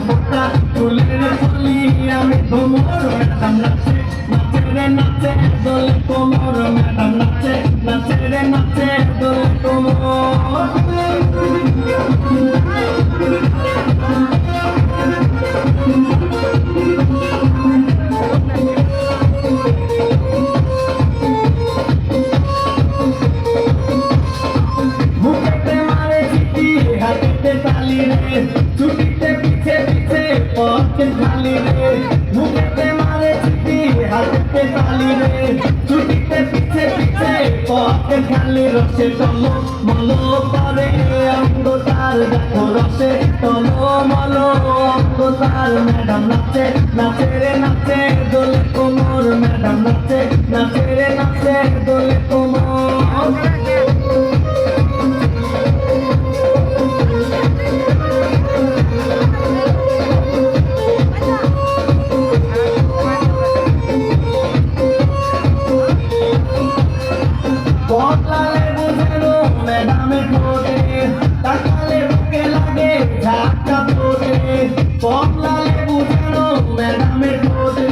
ফোটা ফুলের কলি আমি ভ্রমর ম্যাডাম নাচে নাচে রে নাচে দোলে কোমর ম্যাডাম নাচে নাচে রে নাচে দোলে কোমর ताली रे छुट्टी पीछे पीछे पॉकेट खाली रे मुझे मारे छुट्टी हाथ पे ताली रे छुट्टी पीछे पीछे पॉकेट खाली रसे टलो मलो करे अंगो तार देखो रसे टलो मलो अंगो तार मैडम नाचे नाचे रे नाचे दोले कोमर मैडम नाचे नाचे रे नाचे दोले कोमर বদলালে বুঝেনো ম্যাডামে ঠোঁটে তাকালে বুকে লাগে ঝাঁকা ঠোঁটে বদলালে বুঝেনো ম্যাডামে ঠোঁটে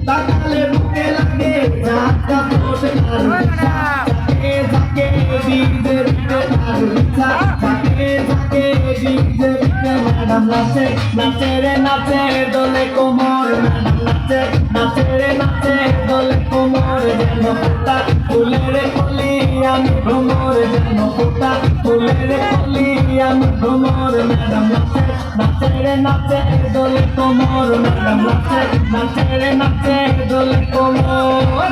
তাকালে বুকে লাগে ঝাঁকা ঠোঁটে ঝাঁকে ঝাঁকে ডিজে ডিজে ঝাঁকে ঝাঁকে ডিজে ডিজে ম্যাডাম নাচে নাচে রে নাচে দোলে কোমর ম্যাডাম নাচে নাচে রে নাচে দোলে কোমর যেন ফোটা ফুলের কলি আমি ভ্রমর যেন ফোটা ফুলের কলি আমি ভ্রমর ম্যাডাম নাচে নাচে রে নাচে দোলে কোমর ম্যাডাম নাচে নাচে রে নাচে দোলে কোমর